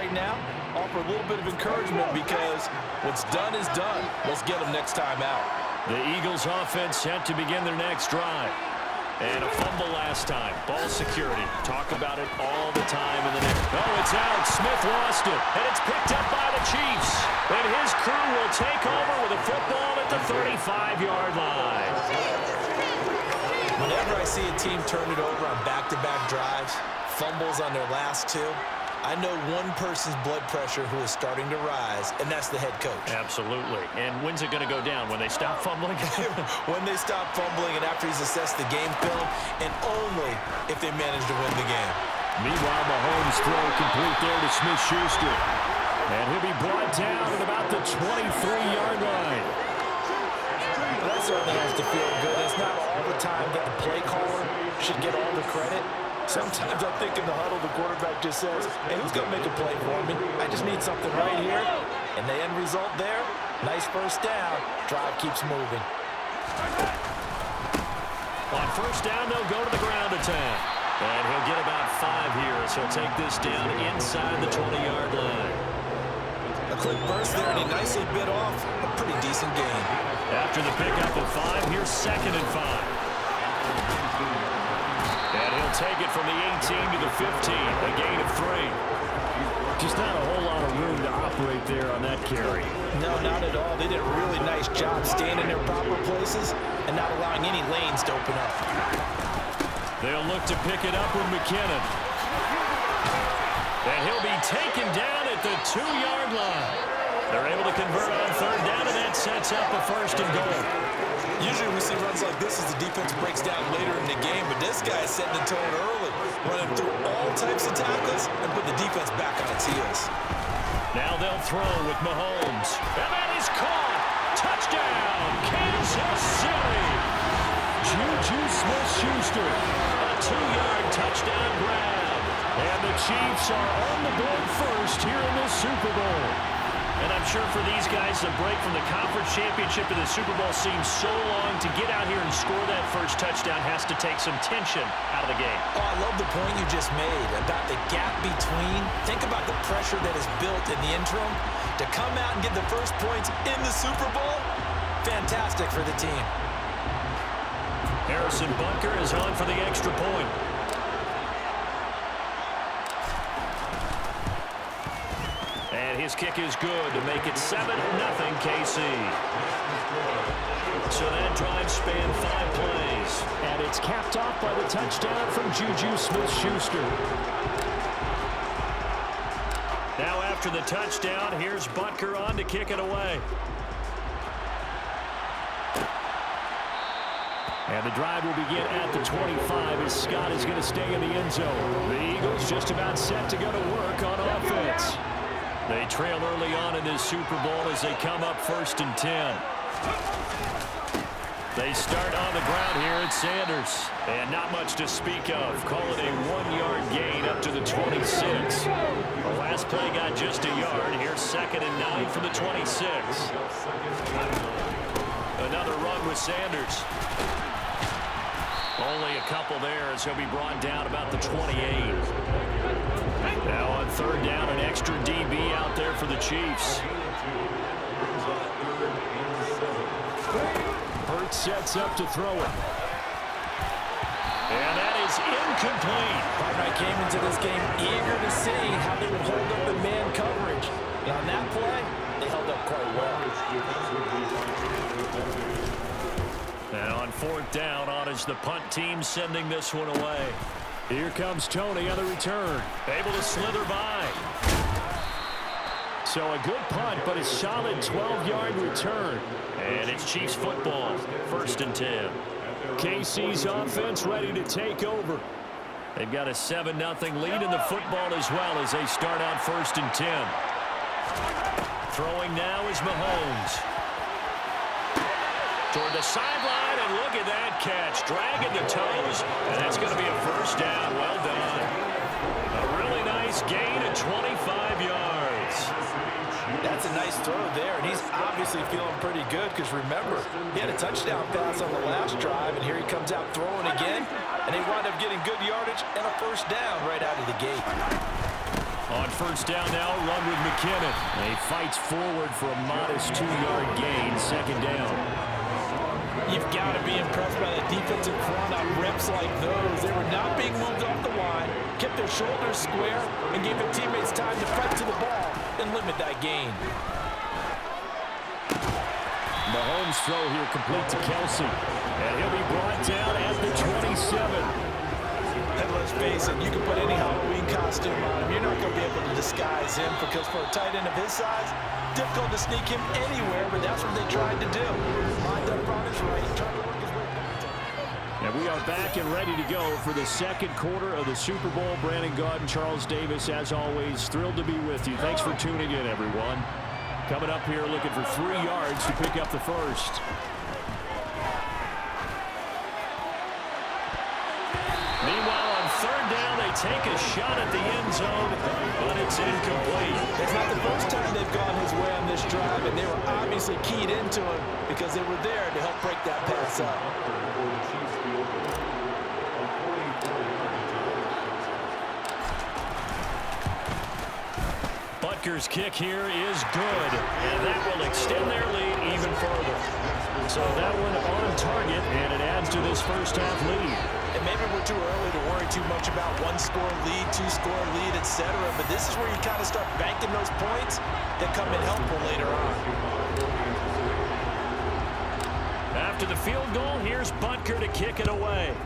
right now, offer a little bit of encouragement because what's done is done. Let's get them next time out. The Eagles offense set to begin their next drive. And a fumble last time. Ball security. Talk about it all the time in the next. Oh, it's out. Smith lost it. And it's picked up by the Chiefs. And his crew will take over with a football at the 35-yard line. Whenever I see a team turn it over on back-to-back drives, fumbles on their last two, I know one person's blood pressure who is starting to rise, and that's the head coach. Absolutely. And when's it going to go down? When they stop fumbling? When they stop fumbling and after he's assessed the game film, and only if they manage to win the game. Meanwhile, Mahomes throw complete there to Smith-Schuster. And he'll be brought down at about the 23-yard line. Well, that certainly has to feel good. It's not all the time that the play caller should get all the credit. Sometimes I think in the huddle, the quarterback just says, hey, who's going to make a play for me? I just need something right here. And the end result there, nice first down. Drive keeps moving. On first down, they'll go to the ground attack. And he'll get about 5 here as he'll take this down inside the 20-yard line. A quick burst there, and he nicely bit off a pretty decent gain. After the pickup of 5, here's 2nd and 5. And he'll take it from the 18 to the 15, a gain of 3. Just not a whole lot of room to operate there on that carry. No, not at all. They did a really nice job staying in their proper places and not allowing any lanes to open up. They'll look to pick it up with McKinnon. And he'll be taken down at the 2-yard line. They're able to convert on third down, and that sets up a 1st and goal. Usually we see runs like this as the defense breaks down later in the game, but this guy is setting the tone early, running through all types of tackles and put the defense back on its heels. Now they'll throw with Mahomes. And that is caught. Touchdown, Kansas City. Juju Smith-Schuster. A 2-yard touchdown grab. And the Chiefs are on the board first here in the Super Bowl. And I'm sure for these guys, the break from the conference championship to the Super Bowl seems so long. To get out here and score that first touchdown has to take some tension out of the game. Oh, I love the point you just made about the gap between. Think about the pressure that is built in the interim. To come out and get the first points in the Super Bowl, fantastic for the team. Harrison Butker is on for the extra point. And his kick is good to make it 7-0 KC. So that drive spanned 5 plays. And it's capped off by the touchdown from Juju Smith-Schuster. Now after the touchdown, here's Butker on to kick it away. And the drive will begin at the 25 as Scott is going to stay in the end zone. The Eagles just about set to go to work on offense. They trail early on in this Super Bowl as they come up 1st and 10. They start on the ground here at Sanders. And not much to speak of. Call it a 1-yard gain up to the 26. The last play got just a yard. Here's 2nd and 9 from the 26. Another run with Sanders. Only a couple there as he'll be brought down about the 28. Now on third down, an extra DB out there for the Chiefs. Hurts sets up to throw it. And that is incomplete. I came into this game eager to see how they would hold up in man coverage. And on that play, they held up quite well. And on 4th down, on is the punt team sending this one away. Here comes Tony on the return. Able to slither by. So a good punt, but a solid 12-yard return. And it's Chiefs football, 1st and 10. KC's offense ready to take over. They've got a 7-0 lead in the football as well as they start out 1st and 10. Throwing now is Mahomes. Toward the sideline, and look at that catch. Dragging the toes, and that's going to be a 1st down. Well done. A really nice gain of 25 yards. That's a nice throw there, and he's obviously feeling pretty good because, remember, he had a touchdown pass on the last drive, and here he comes out throwing again, and they wind up getting good yardage and a 1st down right out of the gate. On first down now, run with McKinnon. He fights forward for a modest 2-yard gain, second down. You've got to be impressed by the defensive front on reps like those. They were not being moved off the line, kept their shoulders square, and gave their teammates time to fight to the ball and limit that gain. Mahomes' throw here complete to Kelsey. And he'll be brought down at the 27. And let's face it, you can put any Halloween costume on him. You're not going to be able to disguise him because for a tight end of his size, difficult to sneak him anywhere, but that's what they tried to do. Lined up on his right, trying to work his way back to... And we are back and ready to go for the second quarter of the Super Bowl. Brandon Gaudin, Charles Davis, as always, thrilled to be with you. Thanks for tuning in, everyone. Coming up here looking for 3 yards to pick up the first. Meanwhile, on third down, they take a shot at the end zone, but it's incomplete. It's not the first time they've gone his way on this drive, and they were obviously keyed into it because they were there to help break that pass up. Butker's kick here is good, and that will extend their lead even further. So that one on target, and it adds to this first-half lead. And maybe we're too early to worry too much about 1-score lead, 2-score lead, etc. But this is where you kind of start banking those points that come in helpful later on. After the field goal, here's Butker to kick it away.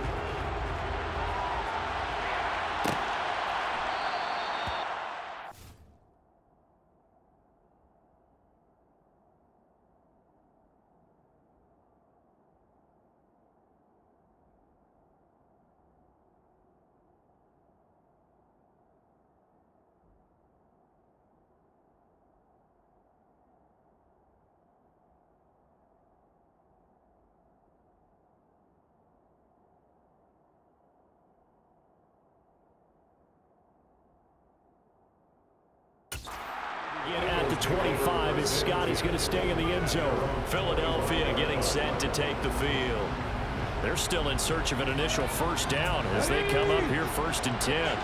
At the 25 as Scotty's going to stay in the end zone. Philadelphia getting set to take the field. They're still in search of an initial first down as they come up here first and 10.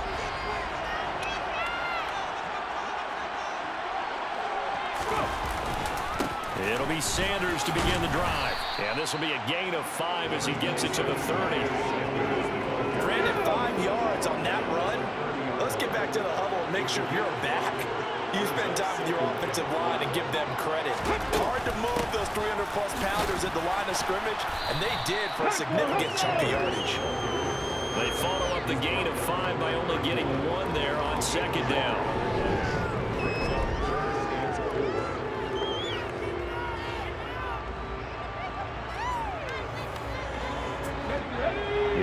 It'll be Sanders to begin the drive. And this will be a gain of 5 as he gets it to the 30. Brandon, 5 yards on that run. Let's get back to the huddle and make sure you're back. You spend time with your offensive line and give them credit. Hard to move those 300-plus pounders at the line of scrimmage, and they did for a significant chunk of yardage. They follow up the gain of 5 by only getting 1 there on second down.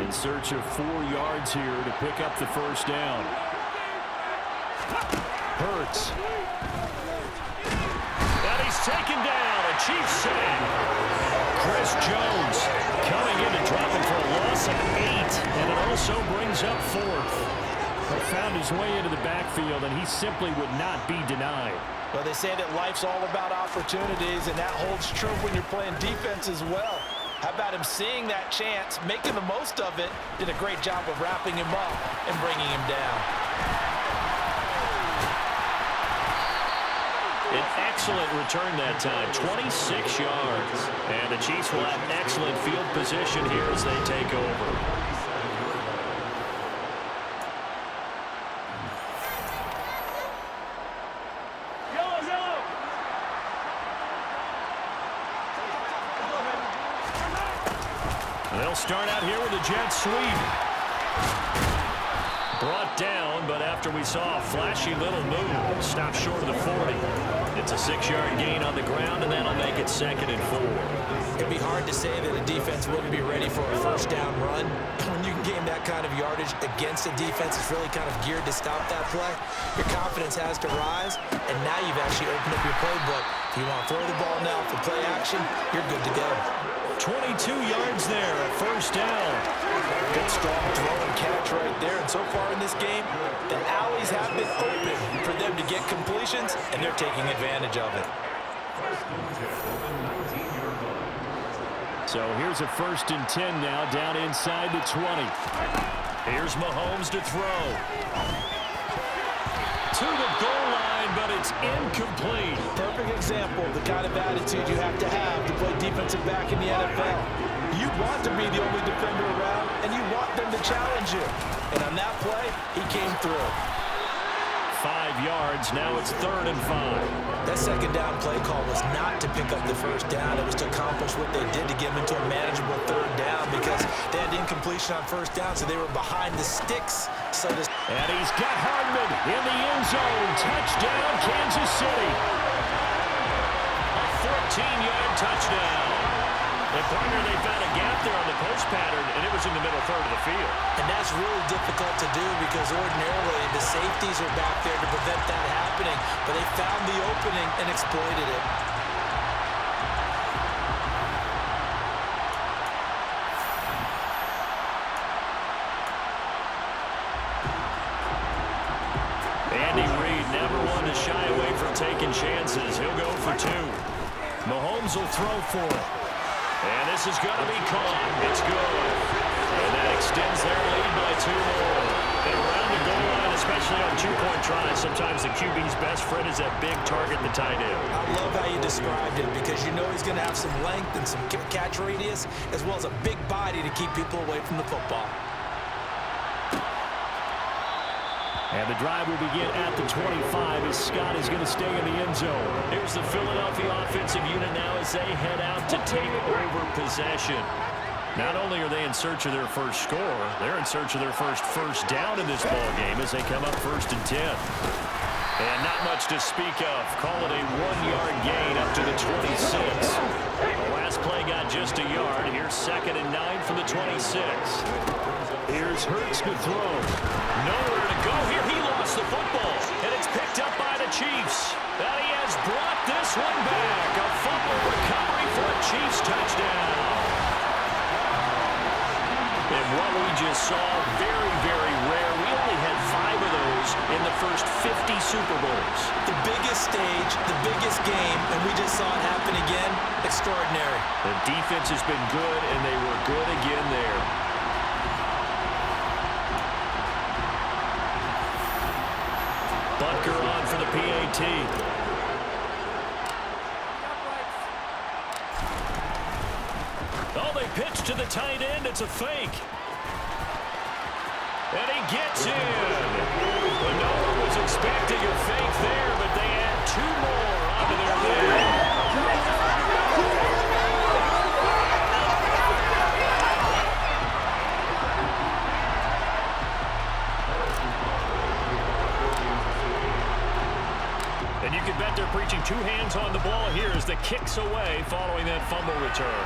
In search of 4 yards here to pick up the first down. Hurts. And he's taken down. A Chiefs sack. Chris Jones coming in to drop him for a loss of 8. And it also brings up 4th. He found his way into the backfield, and he simply would not be denied. Well, they say that life's all about opportunities, and that holds true when you're playing defense as well. How about him seeing that chance, making the most of it, did a great job of wrapping him up and bringing him down. An excellent return that time, 26 yards. And the Chiefs will have excellent field position here as they take over. They'll start out here with a jet sweep. Brought down, but after we saw a flashy little move, stopped short of the 40. It's a 6-yard gain on the ground, and that'll make it 2nd and 4. It'd be hard to say that a defense wouldn't be ready for a first down run. When you can gain that kind of yardage against a defense that's really kind of geared to stop that play, your confidence has to rise, and now you've actually opened up your playbook. If you want to throw the ball now for play action, you're good to go. 22 yards there, a first down. Good strong throw and catch right there. And so far in this game, the alleys have been open for them to get completions, and they're taking advantage of it. So here's a 1st and 10 now, down inside the 20. Here's Mahomes to throw. to the goal line, but it's incomplete. Perfect example of the kind of attitude you have to play defensive back in the NFL. You want to be the only defender around, and you want them to challenge you. And on that play, he came through. 5 yards, now it's 3rd and 5. That second down play call was not to pick up the first down. It was to accomplish what they did to get them into a manageable 3rd down because they had incompletion on first down, so they were behind the sticks. And he's got Hardman in the end zone. Touchdown, Kansas City. A 14-yard touchdown. And partner, they found a gap there on the post pattern, and it was in the middle third of the field. And that's really difficult to do because ordinarily the safeties are back there to prevent that happening, but they found the opening and exploited it. Andy Reid never one to shy away from taking chances. He'll go for 2. Mahomes will throw for it. And this is going to be caught. It's good. And that extends their lead by 2 more. And around the goal line, especially on 2-point tries, sometimes the QB's best friend is that big target, the tight end. I love how you described it because you know he's going to have some length and some catch radius as well as a big body to keep people away from the football. And the drive will begin at the 25 as Scott is going to stay in the end zone. Here's the Philadelphia offensive unit now as they head out to take over possession. Not only are they in search of their first score, they're in search of their first down in this ball game as they come up 1st and 10. And not much to speak of. Call it a 1-yard gain up to the 26. The last play got just a yard. Here's 2nd and 9 from the 26. Here's Hurts to throw. Nowhere to go here. He lost the football. And it's picked up by the Chiefs. And he has brought this one back. A fumble recovery for a Chiefs touchdown. And what we just saw, very, very rare. We only had 5 of those in the first 50 Super Bowls. The biggest stage, the biggest game, and we just saw it happen again. Extraordinary. The defense has been good, and they were good again there. Butker on for the PAT. Oh, they pitch to the tight end. It's a fake. And he gets in. But no one was expecting a fake there, but they add 2 more onto their lead. And you can bet they're preaching 2 hands on the ball here as the kick's away following that fumble return.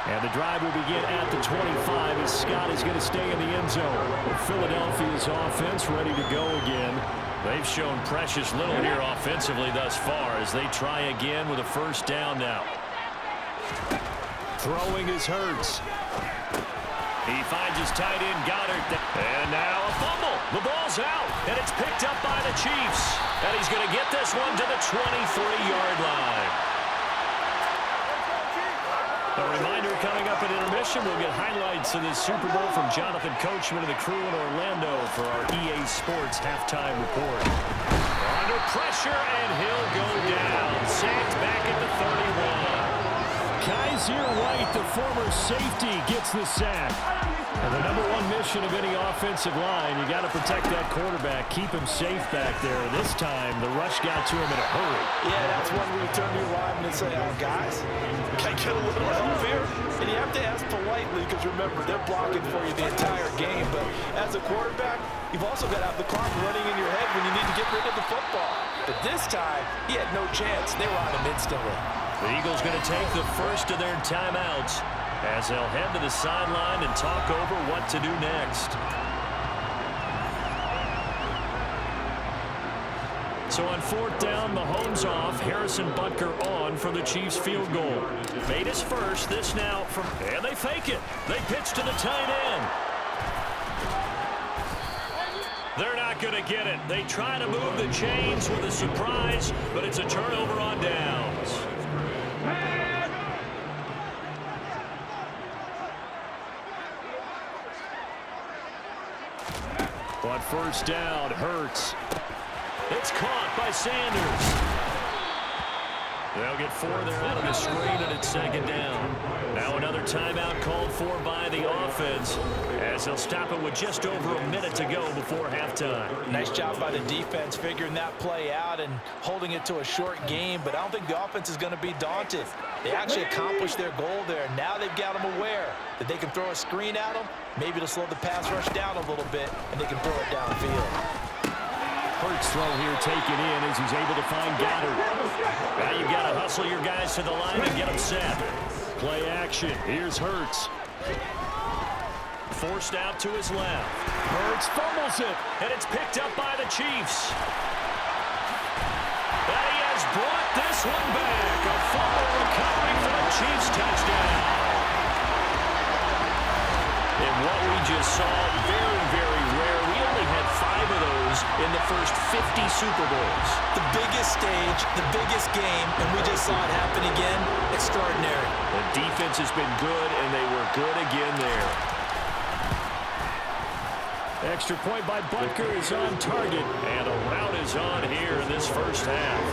And the drive will begin at the 25 as Scott is going to stay in the end zone. Philadelphia's offense ready to go again. They've shown precious little here offensively thus far as they try again with a first down now. Throwing is Hurts. He finds his tight end Goddard. And now a fumble. The ball's out. And it's picked up by the Chiefs. And he's going to get this one to the 23-yard line. A reminder coming up at intermission, we'll get highlights of this Super Bowl from Jonathan Coachman and the crew in Orlando for our EA Sports halftime report. Under pressure, and he'll go down. Sacked back at the 31. Kaiser White, the former safety, gets the sack. And the #1 mission of any offensive line, you got to protect that quarterback, keep him safe back there. This time, the rush got to him in a hurry. Yeah, that's when we turn to your lineman and say, oh, guys, can I get a little help here? And you have to ask politely because, remember, they're blocking for you the entire game. But as a quarterback, you've also got to have the clock running in your head when you need to get rid of the football. But this time, he had no chance. They were on him instantly. The Eagles going to take the first of their timeouts as they'll head to the sideline and talk over what to do next. So on 4th down, Mahomes off, Harrison Butker on for the Chiefs field goal. Made his first, this now from, and they fake it. They pitch to the tight end. They're not going to get it. They try to move the chains with a surprise, but it's a turnover on downs. On first down. Hurts. It's caught by Sanders. They'll get 4 there out of the screen, and it's second down. Now another timeout called for by the offense, as they'll stop it with just over a minute to go before halftime. Nice job by the defense figuring that play out and holding it to a short game, but I don't think the offense is going to be daunted. They actually accomplished their goal there. Now they've got them aware that they can throw a screen at them. Maybe to slow the pass rush down a little bit, and they can throw it downfield. Hurts throw here taken in as he's able to find Goddard. Now you've got to hustle your guys to the line and get them set. Play action. Here's Hurts. Forced out to his left. Hurts fumbles it, and it's picked up by the Chiefs. And he has brought this one back. A fumble recovery for the Chiefs touchdown. And what we just saw, very, very rare. We only had 5 of those in the first 50 Super Bowls. The biggest stage, the biggest game, and we just saw it happen again. Extraordinary. The defense has been good, and they were good again there. Extra point by Butker is on target, and a rout is on here in this first half.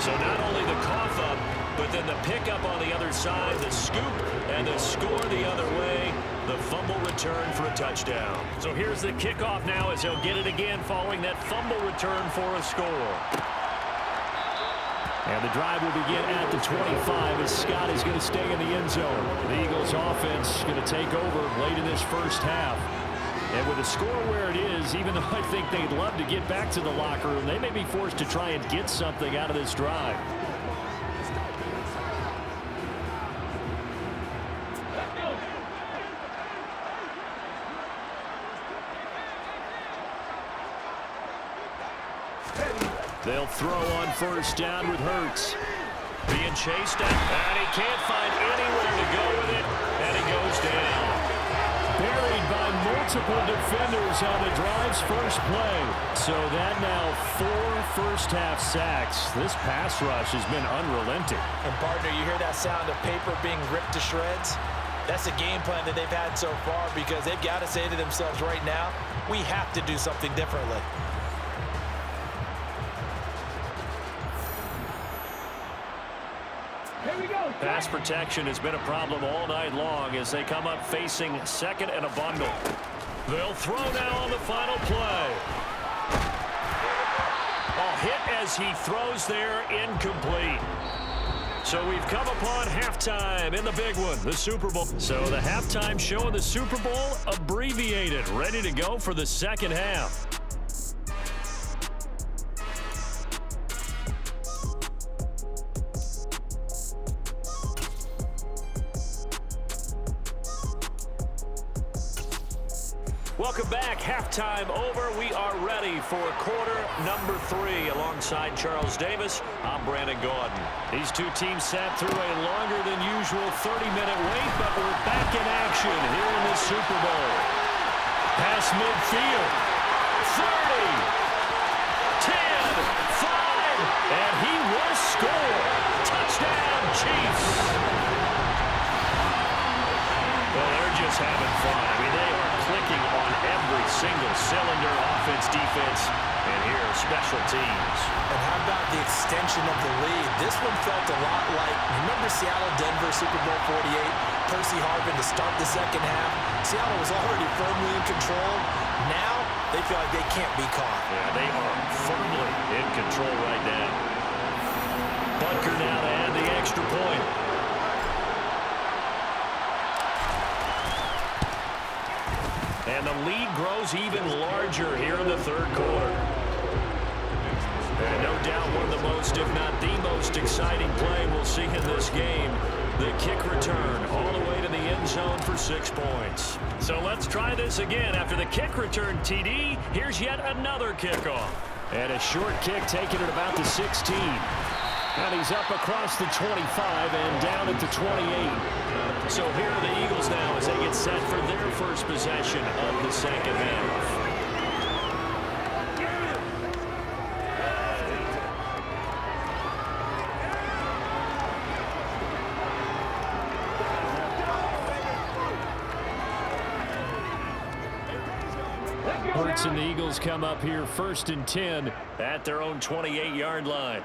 So not only the cough up, but then the pickup on the other side, the scoop, and the score the other way, the fumble return for a touchdown. So here's the kickoff now as he'll get it again following that fumble return for a score. And the drive will begin at the 25 as Scott is going to stay in the end zone. The Eagles offense going to take over late in this first half. And with the score where it is, even though I think they'd love to get back to the locker room, they may be forced to try and get something out of this drive. They'll throw on first down with Hurts. Being chased down, and he can't find anywhere to go with it, and he goes down. Buried by multiple defenders on the drive's first play. So that now 4 first-half sacks. This pass rush has been unrelenting. And, partner, you hear that sound of paper being ripped to shreds? That's the game plan that they've had so far because they've got to say to themselves right now, we have to do something differently. Pass protection has been a problem all night long as they come up facing second and a bundle. They'll throw now on the final play. A hit as he throws there, incomplete. So we've come upon halftime in the big one, the Super Bowl. So the halftime show in the Super Bowl abbreviated, ready to go for the second half. Welcome back. Halftime over. We are ready for quarter number 3. Alongside Charles Davis, I'm Brandon Gaudin. These two teams sat through a longer than usual 30-minute wait, but we're back in action here in the Super Bowl. Pass midfield. 30, 10, 5, and he will score. Touchdown, Chiefs. Well, they're just having fun. I mean, they are clicking on every single cylinder, offense, defense, and here, special teams. And how about the extension of the lead? This one felt a lot like, remember Seattle-Denver Super Bowl 48? Percy Harvin to start the second half. Seattle was already firmly in control. Now, they feel like they can't be caught. Yeah, they are firmly in control right now. Butker now to add the extra point. And the lead grows even larger here in the third quarter. And no doubt one of the most, if not the most exciting play we'll see in this game. The kick return all the way to the end zone for 6 points. So let's try this again. After the kick return, TD, here's yet another kickoff. And a short kick taken at about the 16. And he's up across the 25 and down at the 28. So here are the Eagles now as they get set for their first possession of the second half. Hurts and the Eagles come up here 1st and 10 at their own 28-yard line.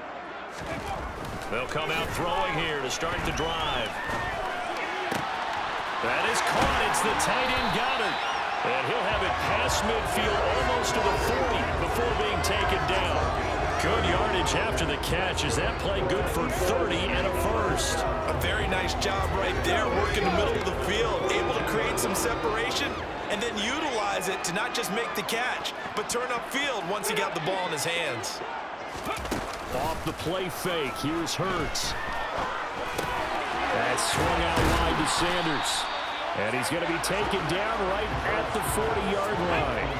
They'll come out throwing here to start the drive. That is caught. It's the tight end Goddard. And he'll have it past midfield almost to the 40 before being taken down. Good yardage after the catch. Is that play good for 30 and a first? A very nice job right there, working the middle of the field, able to create some separation and then utilize it to not just make the catch, but turn upfield once he got the ball in his hands. Off the play fake, here's Hurts. That's swung out wide to Sanders. And he's going to be taken down right at the 40-yard line.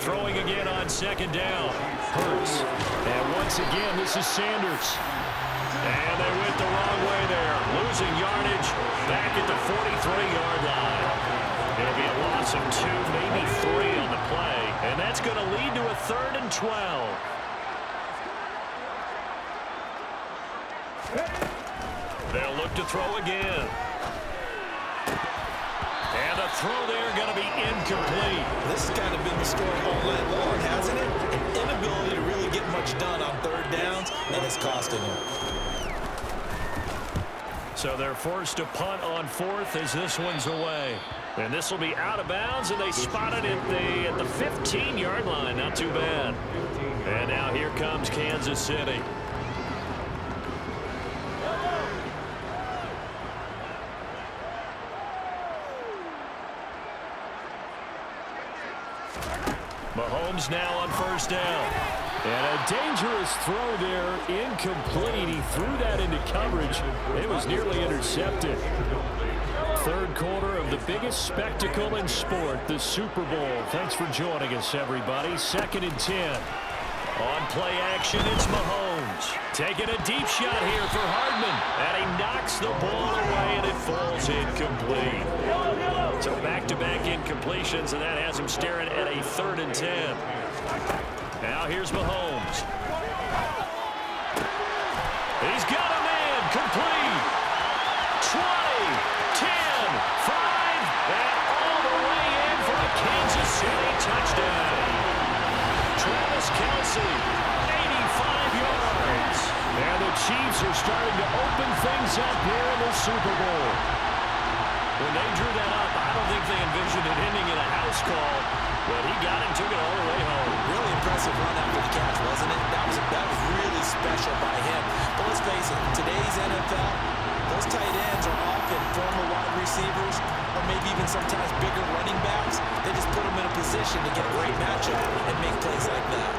Throwing again on 2nd down. Hurts. And once again, this is Sanders. And they went the wrong way there. Losing yardage back at the 43-yard line. It'll be a loss of 2, maybe 3 on the play. And that's going to lead to a 3rd and 12. They'll look to throw again. And the throw there going to be incomplete. This has kind of been the story all night long, hasn't it? An inability to really get much done on 3rd downs, and it's costing them. So they're forced to punt on 4th as this one's away. And this will be out of bounds, and they spotted it at the 15-yard line. Not too bad. And now here comes Kansas City. Mahomes now on 1st down. And a dangerous throw there, incomplete. He threw that into coverage. It was nearly intercepted. 3rd quarter of the biggest spectacle in sport, the Super Bowl. Thanks for joining us, everybody. 2nd and 10. On play action, it's Mahomes. Taking a deep shot here for Hardman. And he knocks the ball away, and it falls incomplete. So back-to-back incompletions, and that has him staring at a 3rd and 10. Now here's Mahomes. He's got a man, complete. 20, 10, 5, and all the way in for a Kansas City touchdown. Travis Kelce, 85 yards. And the Chiefs are starting to open things up here in the Super Bowl. When they drew that up, I don't think they envisioned it ending in a house call, but he got it and took it all the way home. Really impressive run after the catch, wasn't it? That was really special by him. But let's face it, in today's NFL, those tight ends are often former wide receivers or maybe even sometimes bigger running backs. They just put them in a position to get a great matchup and make plays like that.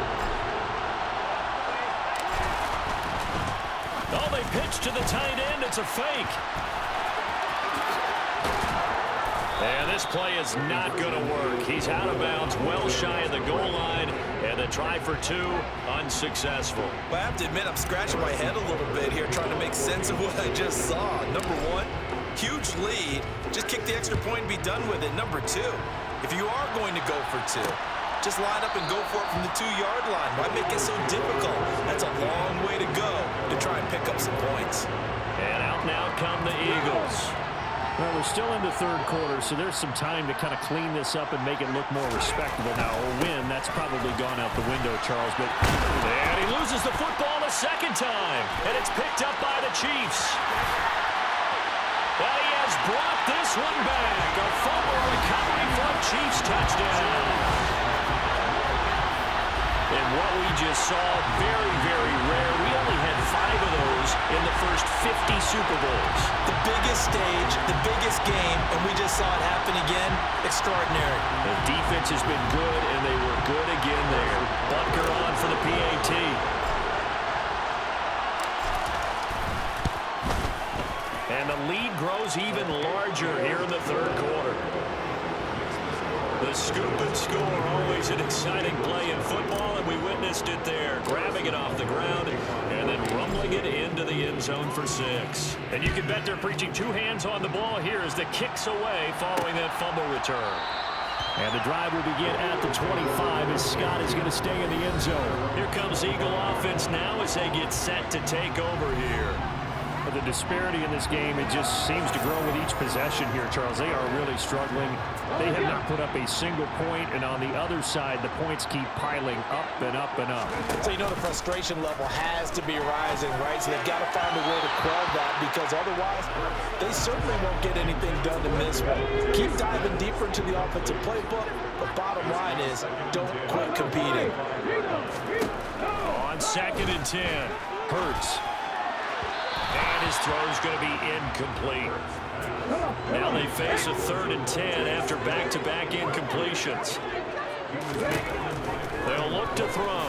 Oh, they pitch to the tight end. It's a fake. And this play is not going to work. He's out of bounds, well shy of the goal line, and the try for 2, unsuccessful. Well, I have to admit, I'm scratching my head a little bit here trying to make sense of what I just saw. Number 1, huge lead. Just kick the extra point and be done with it. Number 2, if you are going to go for 2, just line up and go for it from the 2-yard line. Why make it so difficult? That's a long way to go to try and pick up some points. And out now come the Eagles. Well, we're still in the 3rd quarter, so there's some time to kind of clean this up and make it look more respectable. Now, a win, that's probably gone out the window, Charles. But and he loses the football a 2nd time, and it's picked up by the Chiefs. But he has brought this one back. A fumble recovery for a Chiefs touchdown. And what we just saw, very, very rare. We only had 5 of those in the first 50 Super Bowls. The biggest stage, the biggest game, and we just saw it happen again. Extraordinary. The defense has been good, and they were good again there. Bunker on for the PAT. And the lead grows even larger here in the 3rd quarter. The scoop and score, always an exciting play in football, and we witnessed it there. Grabbing it off the ground and then rumbling it into the end zone for 6. And you can bet they're preaching 2 hands on the ball here as the kick's away following that fumble return. And the drive will begin at the 25 as Scott is going to stay in the end zone. Here comes Eagle offense now as they get set to take over here. But the disparity in this game, it just seems to grow with each possession here, Charles. They are really struggling. They have not put up a single point, and on the other side, the points keep piling up and up and up. So you know the frustration level has to be rising, right? So they've got to find a way to quell that, because otherwise they certainly won't get anything done in this one. Keep diving deeper into the offensive playbook, but bottom line is don't quit competing. On 2nd and 10, Hurts. And his throw is going to be incomplete. Now they face a 3rd and 10 after back-to-back incompletions. They'll look to throw.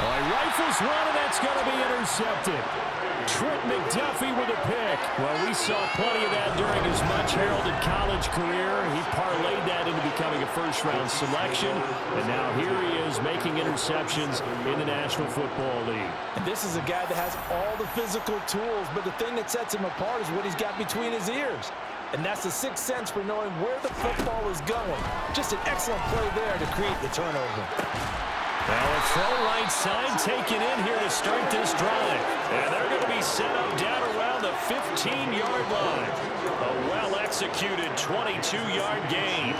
He rifles one, and that's going to be intercepted. Trent McDuffie with a pick. Well, we saw plenty of that during his much-heralded college career. He parlayed that into becoming a first-round selection, and now here he is making interceptions in the National Football League. And this is a guy that has all the physical tools, but the thing that sets him apart is what he's got between his ears. And that's the sixth sense for knowing where the football is going. Just an excellent play there to create the turnover. Now a throw right side taken in here to start this drive. And they're going to be set up down around the 15-yard line. A well-executed 22-yard gain.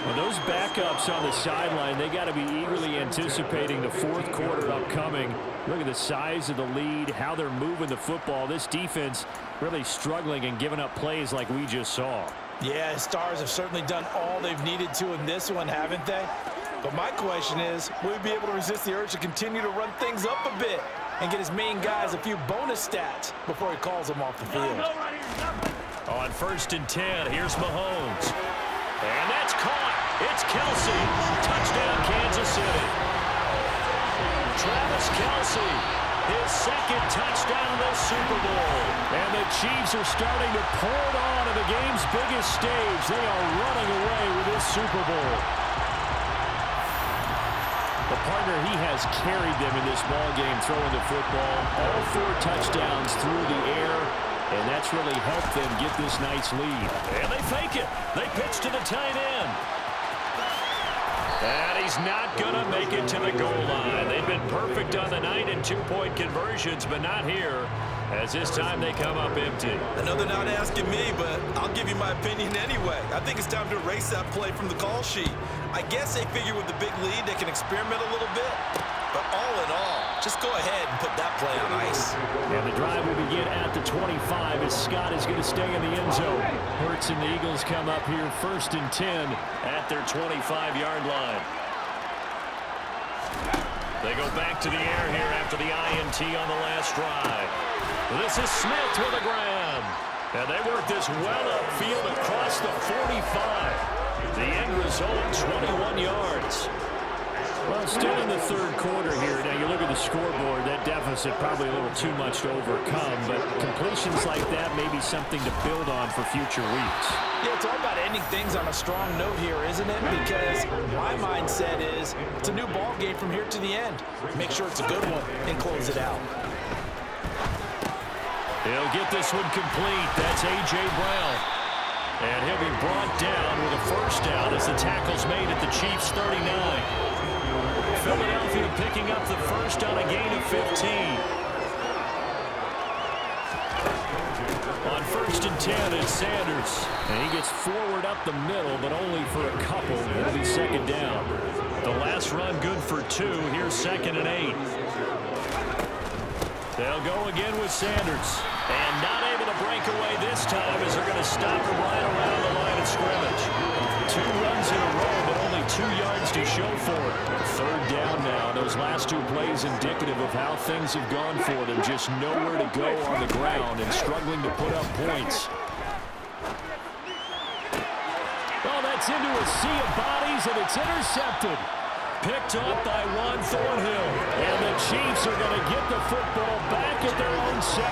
Well, those backups on the sideline, they got to be eagerly anticipating the fourth quarter upcoming. Look at the size of the lead, how they're moving the football. This defense really struggling and giving up plays like we just saw. Yeah, Stars have certainly done all they've needed to in this one, haven't they? But my question is, will he be able to resist the urge to continue to run things up a bit and get his main guys a few bonus stats before he calls them off the field? On 1st and 10, here's Mahomes. And that's caught. It's Kelce. Touchdown, Kansas City. Travis Kelce, his 2nd touchdown in the Super Bowl. And the Chiefs are starting to pour it on at the game's biggest stage. They are running away with this Super Bowl. The partner, he has carried them in this ballgame, throwing the football. All 4 touchdowns through the air, and that's really helped them get this nice lead. And they fake it. They pitch to the tight end. And he's not going to make it to the goal line. They've been perfect on the night in 2-point conversions, but not here, as this time they come up empty. I know they're not asking me, but I'll give you my opinion anyway. I think it's time to erase that play from the call sheet. I guess they figure with the big lead they can experiment a little bit. But all in all, just go ahead and put that play on ice. And the drive will begin at the 25 as Scott is going to stay in the end zone. Hurts and the Eagles come up here 1st and 10 at their 25-yard line. They go back to the air here after the INT on the last drive. This is Smith with a grab. And they work this well upfield across the 45. The end result, 21 yards. Well, still in the 3rd quarter here. Now, you look at the scoreboard, that deficit probably a little too much to overcome, but completions like that may be something to build on for future weeks. Yeah, it's all about ending things on a strong note here, isn't it? Because my mindset is it's a new ball game from here to the end. Make sure it's a good one and close it out. He'll get this one complete. That's A.J. Brown. And he'll be brought down with a 1st down as the tackle's made at the Chiefs' 39. Philadelphia picking up the 1st on a gain of 15. On 1st and 10, it's Sanders. And he gets forward up the middle, but only for a couple. It'll be 2nd down. The last run good for 2. Here's 2nd and 8. They'll go again with Sanders. And not able to break away this time as they're going to stop him right around the line of scrimmage. 2 runs in a row, but only 2 yards to show for it. 3rd down now. Those last 2 plays indicative of how things have gone for them. Just nowhere to go on the ground and struggling to put up points. Well, that's into a sea of bodies, and it's intercepted. Picked up by Juan Thornhill. And the Chiefs are going to get the football back at their own 17.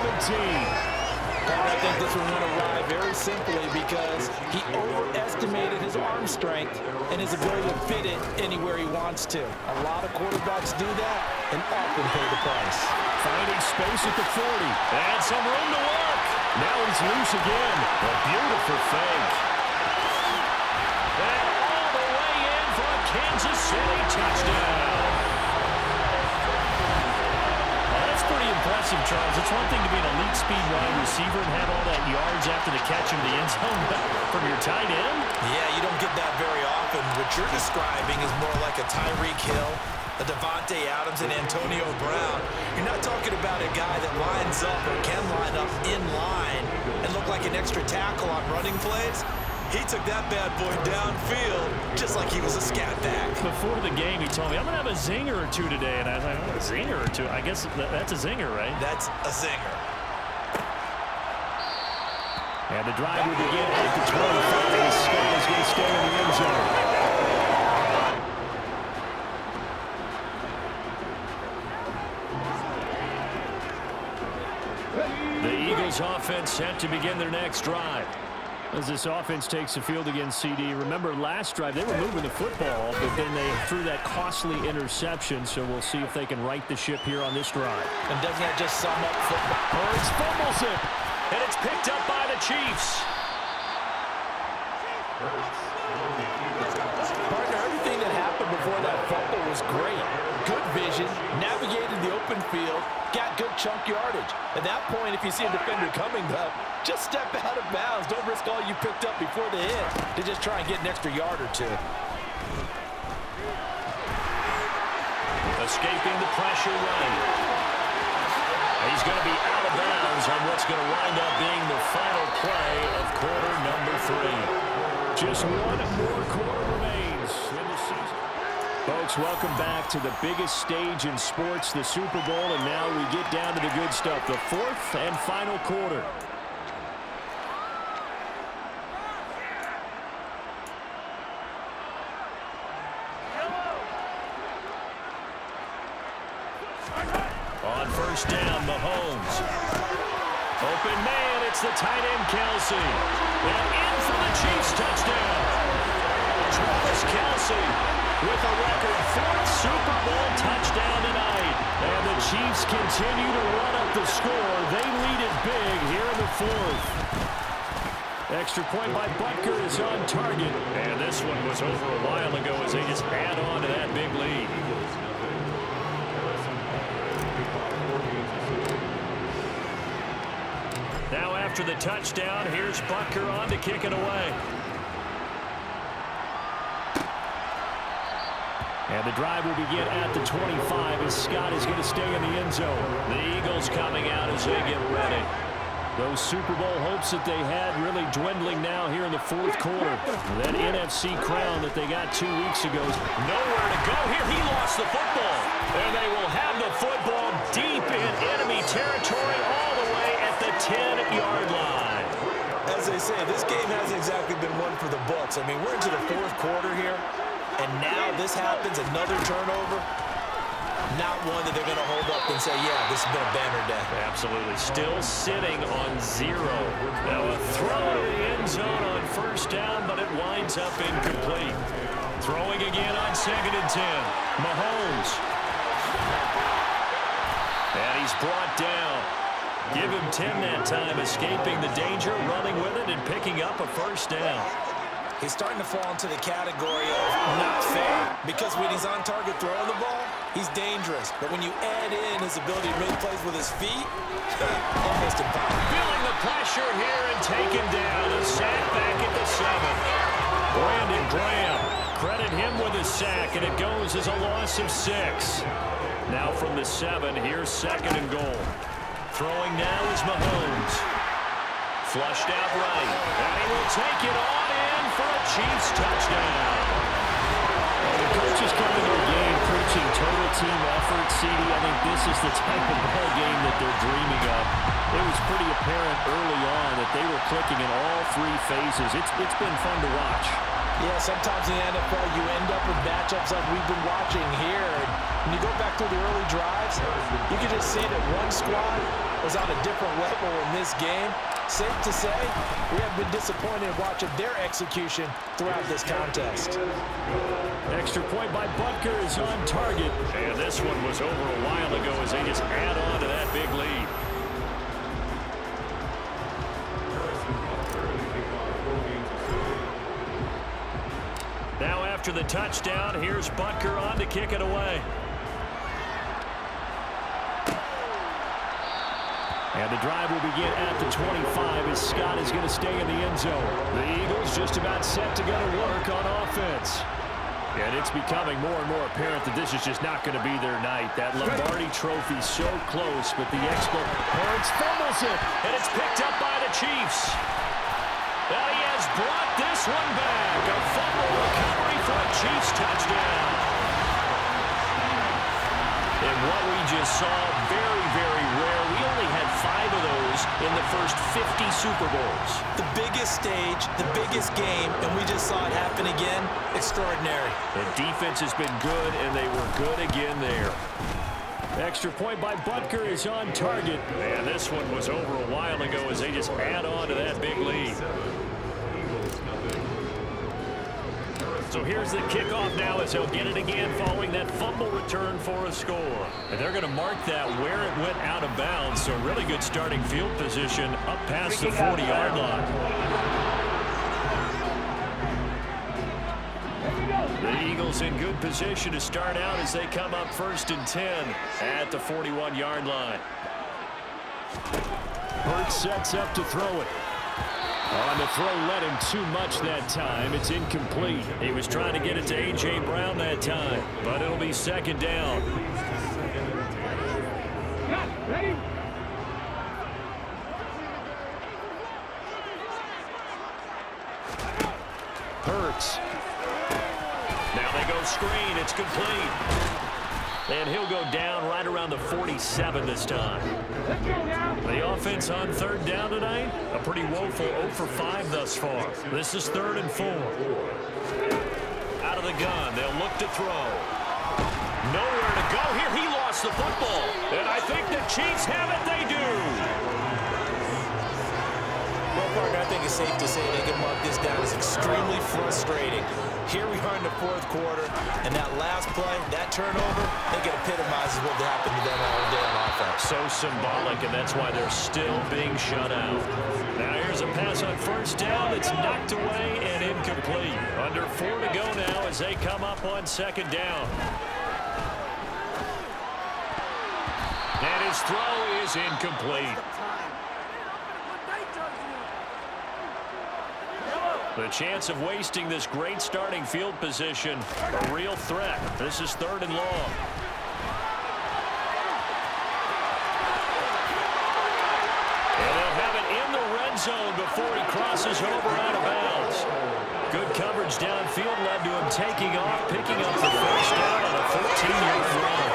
I think this one went awry very simply because he overestimated his arm strength and his ability to fit it anywhere he wants to. A lot of quarterbacks do that and often pay the price. Finding space at the 40. And some room to work. Now he's loose again. A beautiful fake. And all the way in for a Kansas City touchdown. Well, that's pretty impressive impressive, Charles. It's one thing to be an elite speed wide receiver and have all that yards after the catch into the end zone, but from your tight end? Yeah, you don't get that very often. What you're describing is more like a Tyreek Hill, a Devontae Adams, and Antonio Brown. You're not talking about a guy that lines up or can line up in line and look like an extra tackle on running plays. He took that bad boy downfield just like he was a scat back. Before the game, he told me, I'm going to have a zinger or two today. And I was like, oh, a zinger or two? I guess that's a zinger, right? That's a zinger. And the drive will begin at the 25. Scott is going to stay in the end zone. The Eagles offense set to begin their next drive. As this offense takes the field against CD. Remember, last drive, they were moving the football, but then they threw that costly interception, so we'll see if they can right the ship here on this drive. And doesn't that just sum up football? Hurts fumbles it, and it's picked up by the Chiefs. Partner, everything that happened before that fumble was great. Good vision, navigated the open field, got good chunk yardage. At that point, if you see a defender coming up, just step out of bounds. Don't risk all you picked up before the hit to just try and get an extra yard or two. Escaping the pressure running. He's going to be out of bounds on what's going to wind up being the final play of quarter number 3. Just one more quarter remains in the season. Folks, welcome back to the biggest stage in sports, the Super Bowl, and now we get down to the good stuff, the fourth and final quarter. On first down, Mahomes. Open man, it's the tight end, Kelce. And in for the Chiefs touchdown. Travis Kelce with a record 4th Super Bowl touchdown tonight. And the Chiefs continue to run up the score. They lead it big here in the 4th. Extra point by Butker is on target. And this one was over a while ago as they just add on to that big lead. Now after the touchdown, here's Butker on to kick it away. And the drive will begin at the 25 as Scott is going to stay in the end zone. The Eagles coming out as they get ready. Those Super Bowl hopes that they had really dwindling now here in the 4th quarter. That NFC crown that they got 2 weeks ago is nowhere to go here. He lost the football. And they will have the football deep in enemy territory all the way at the 10-yard line. As they say, this game hasn't exactly been one for the books. I mean, we're into the 4th quarter here, and now this happens, another turnover. Not one that they're going to hold up and say, yeah, this has been a banner day. Absolutely. Still sitting on 0. Now a throw to the end zone on first down, but it winds up incomplete. Throwing again on 2nd and 10. Mahomes. And he's brought down. Give him 10 that time, escaping the danger, running with it, and picking up a first down. He's starting to fall into the category of not fair, because when he's on target throwing the ball, he's dangerous. But when you add in his ability to make plays with his feet, almost impossible. Feeling the pressure here and taken down. A sack back at the 7. Brandon Graham, credit him with a sack, and it goes as a loss of 6. Now from the 7, here's 2nd and goal. Throwing now is Mahomes. Flushed out right, and he will take it on in for a Chiefs touchdown. The coaches come into the game preaching total team effort. CD, I think this is the type of ball game that they're dreaming of. It was pretty apparent early on that they were clicking in all 3 phases. It's been fun to watch. Yeah, sometimes in the NFL you end up with matchups like we've been watching here. And when you go back to the early drives, you can just see that one squad was on a different level in this game. Safe to say, we have been disappointed watching their execution throughout this contest. Extra point by Butker is on target. And this one was over a while ago as they just add on to that big lead. Now after the touchdown, here's Butker on to kick it away. And the drive will begin at the 25 as Scott is going to stay in the end zone. The Eagles just about set to go to work on offense. And it's becoming more and more apparent that this is just not going to be their night. That Lombardi trophy so close, but the expert Hurts fumbles it. And it's picked up by the Chiefs. Now he has brought this one back. A fumble recovery for a Chiefs touchdown. And what we just saw, very, very rare. We only had 5 of those in the first 50 Super Bowls. The biggest stage, the biggest game, and we just saw it happen again. Extraordinary. The defense has been good, and they were good again there. Extra point by Butker is on target. And this one was over a while ago as they just add on to that big lead. So here's the kickoff now as he'll get it again following that fumble return for a score. And they're going to mark that where it went out of bounds. So really good starting field position up past the 40-yard line. The Eagles in good position to start out as they come up 1st and 10 at the 41-yard line. Hurts sets up to throw it. On the throw, led him too much that time. It's incomplete. He was trying to get it to A.J. Brown that time, but it'll be 2nd down. Hurts. Now they go screen. It's complete. And he'll go down right around the 47 this time. The offense on 3rd down tonight, a pretty woeful 0 for 5 thus far. This is 3rd and 4. Out of the gun, they'll look to throw. Nowhere to go here. He lost the football. And I think the Chiefs have it. They do. Well, partner, I think it's safe to say they can mark this down as extremely frustrating. Here we are in the 4th quarter, and that last play, that turnover, I think it epitomizes what happened to them all day on offense. So symbolic, and that's why they're still being shut out. Now here's a pass on 1st down. It's knocked away and incomplete. Under 4 to go now as they come up on 2nd down. And his throw is incomplete. The chance of wasting this great starting field position, a real threat. This is 3rd and long. And they'll have it in the red zone before he crosses over out of bounds. Good coverage downfield led to him taking off, picking up the 1st down on a 14-yard run.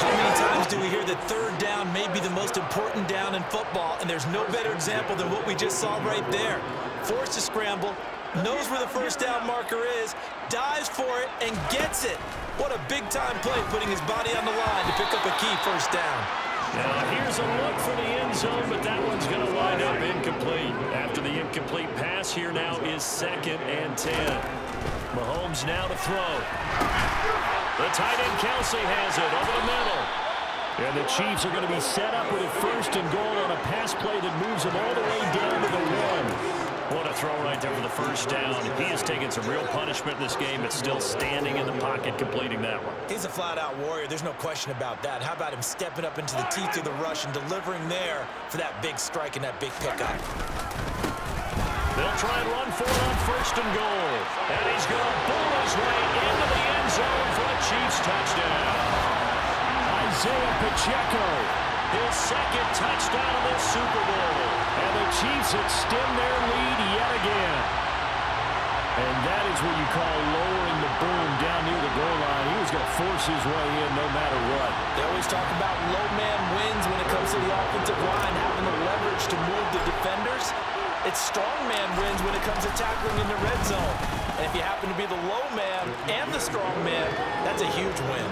How many times do we hear that 3rd down may be the most important down in football, and there's no better example than what we just saw right there. Forced to scramble, knows where the 1st down marker is, dives for it, and gets it. What a big-time play, putting his body on the line to pick up a key 1st down. Now here's a look for the end zone, but that one's going to wind up incomplete. After the incomplete pass, here now is 2nd and 10. Mahomes now to throw. The tight end Kelsey has it over the middle. And the Chiefs are going to be set up with a 1st and goal on a pass play that moves them all the way down to the 1. What a throw right there for the 1st down. He has taken some real punishment in this game, but still standing in the pocket, completing that one. He's a flat-out warrior. There's no question about that. How about him stepping up into the teeth of the rush and delivering there for that big strike and that big pickup? They'll try and run for it on 1st and goal. And he's going to bull his way into the end zone for a Chiefs touchdown. Isaiah Pacheco, his 2nd touchdown of this Super Bowl. And the Chiefs extend their lead yet again. And that is what you call lowering the boom down near the goal line. He was going to force his way in no matter what. They always talk about low man wins when it comes to the offensive line, having the leverage to move the defenders. It's strong man wins when it comes to tackling in the red zone. And if you happen to be the low man and the strong man, that's a huge win.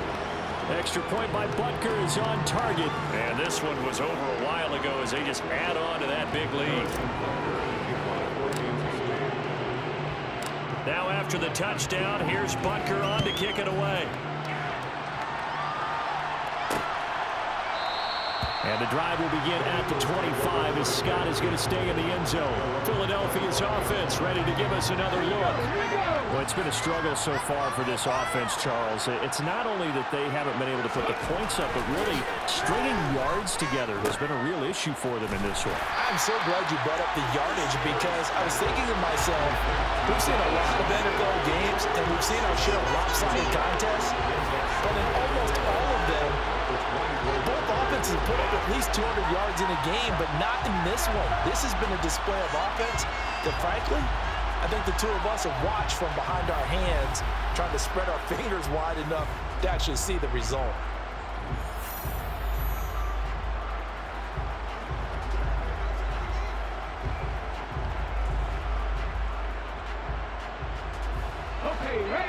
Extra point by Butker is on target. And this one was over a while ago as they just add on to that big lead. Now after the touchdown, here's Butker on to kick it away. And the drive will begin at the 25 as Scott is going to stay in the end zone. Philadelphia's offense ready to give us another look. Well, it's been a struggle so far for this offense, Charles. It's not only that they haven't been able to put the points up, but really stringing yards together has been a real issue for them in this one. I'm so glad you brought up the yardage because I was thinking to myself, we've seen a lot of NFL games and we've seen our share of lopsided contests, but in almost all of them, both offenses put up at least 200 yards in a game, but not in this one. This has been a display of offense that, frankly, I think the two of us have watched from behind our hands, trying to spread our fingers wide enough to actually see the result.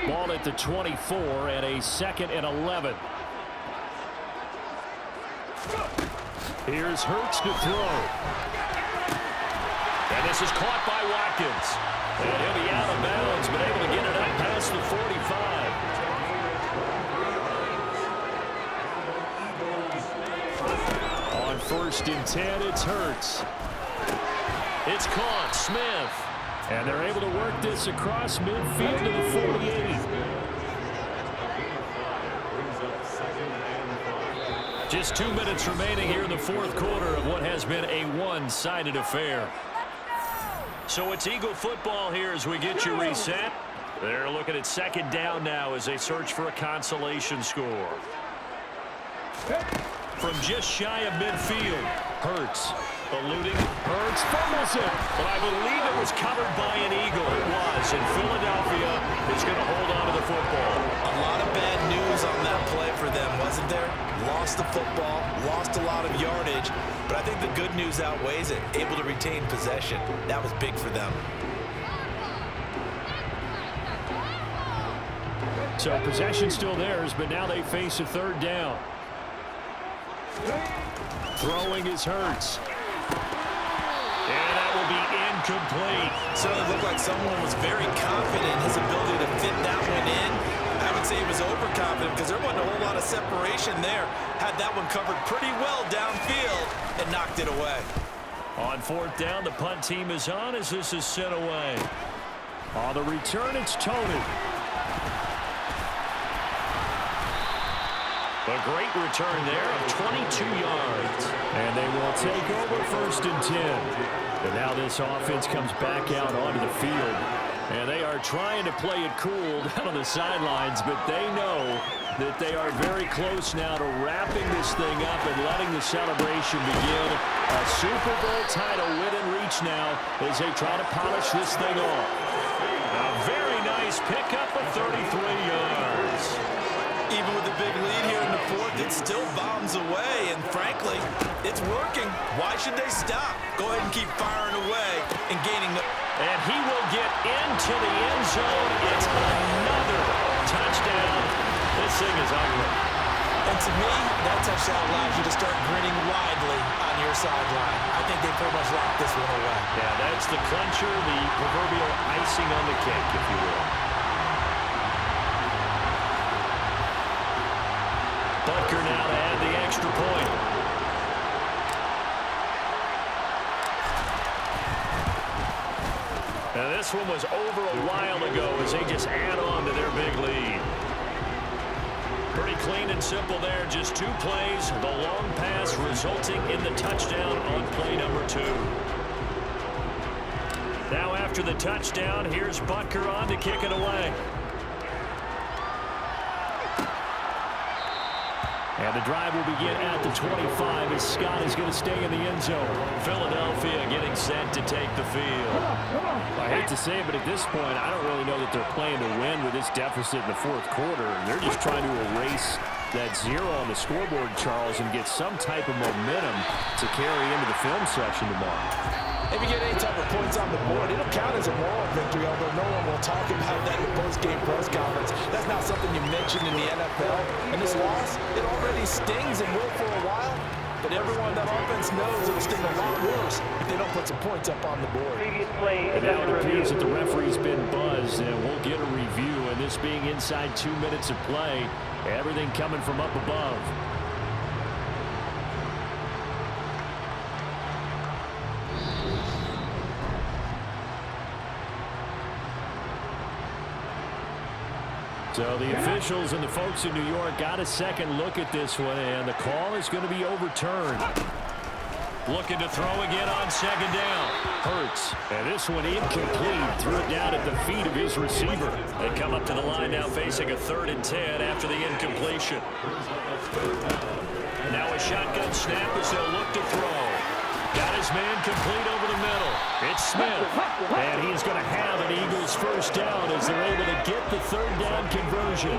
Ball at the 24 and a 2nd and 11. Here's Hurts to throw. And this is caught by Watkins. And he'll be out of bounds, but able to get it up past the 45. On 1st and 10, it's Hurts. It's caught, Smith. And they're able to work this across midfield to the 48. Just 2 minutes remaining here in the 4th quarter of what has been a one-sided affair. So it's Eagle football here as we get you reset. They're looking at 2nd down now as they search for a consolation score. From just shy of midfield, Hurts. Eluding, Hurts fumbles it, but I believe it was covered by an Eagle. It was, and Philadelphia is going to hold on to the football. A lot of bad news on that play for them, wasn't there? Lost the football, lost a lot of yardage, but I think the good news outweighs it. Able to retain possession. That was big for them. So possession still theirs, but now they face a 3rd down. Throwing is Hurts. And that will be incomplete. Certainly looked like someone was very confident in his ability to fit that one in. I would say he was overconfident because there wasn't a whole lot of separation there. Had that one covered pretty well downfield and knocked it away. On 4th down, the punt team is on as this is sent away. On the return, it's Tony. A great return there of 22 yards. And they will take over 1st and 10. And now this offense comes back out onto the field. And they are trying to play it cool down on the sidelines, but they know that they are very close now to wrapping this thing up and letting the celebration begin. A Super Bowl title within reach now as they try to polish this thing off. A very nice pickup of 33 yards. Even with the big lead here in the 4th, it still bombs away, and frankly, it's working. Why should they stop? Go ahead and keep firing away and gaining the... And he will get into the end zone. It's another touchdown. This thing is ugly. And to me, that touchdown allows you to start grinning widely on your sideline. I think they pretty much locked this one away. Yeah, that's the clincher, the proverbial icing on the cake, if you will. Butker now to add the extra point. Now this one was over a while ago as they just add on to their big lead. Pretty clean and simple there. Just 2 plays. The long pass resulting in the touchdown on play number 2. Now after the touchdown, here's Butker on to kick it away. And the drive will begin at the 25 as Scott is going to stay in the end zone. Philadelphia getting set to take the field. I hate to say it, but at this point, I don't really know that they're playing to win with this deficit in the 4th quarter. They're just trying to erase that 0 on the scoreboard, Charles, and get some type of momentum to carry into the film section tomorrow. If you get any type of points on the board, it'll count as a moral victory, although no one will talk about that in the post-game press conference. That's not something you mentioned in the NFL. And this loss, it already stings and will for a while, but everyone that offense knows it'll sting a lot worse if they don't put some points up on the board. And now it appears that the referee's been buzzed, and we'll get a review. And this being inside 2 minutes of play, everything coming from up above. So the officials and the folks in New York got a second look at this one, and the call is going to be overturned. Looking to throw again on second down. Hurts. And this one incomplete. Threw it down at the feet of his receiver. They come up to the line now facing a 3rd and 10 after the incompletion. Now a shotgun snap as they'll look to throw. Got his man complete over the middle. It's Smith. And he's going to have an Eagles first down as they're able to get the 3rd down conversion.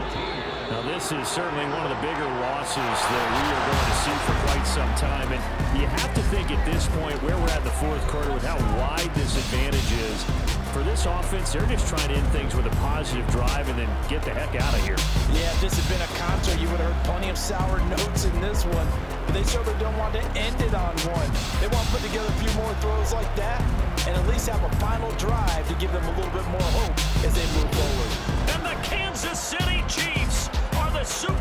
Now, this is certainly one of the bigger losses that we are going to see for quite some time. And you have to think at this point where we're at in the 4th quarter with how wide this advantage is. For this offense, they're just trying to end things with a positive drive and then get the heck out of here. Yeah, if this had been a concert, you would have heard plenty of sour notes in this one. But they certainly don't want to end it on one. They want to put together a few more throws like that and at least have a final drive to give them a little bit more hope as they move forward. And the Kansas City Chiefs are the Super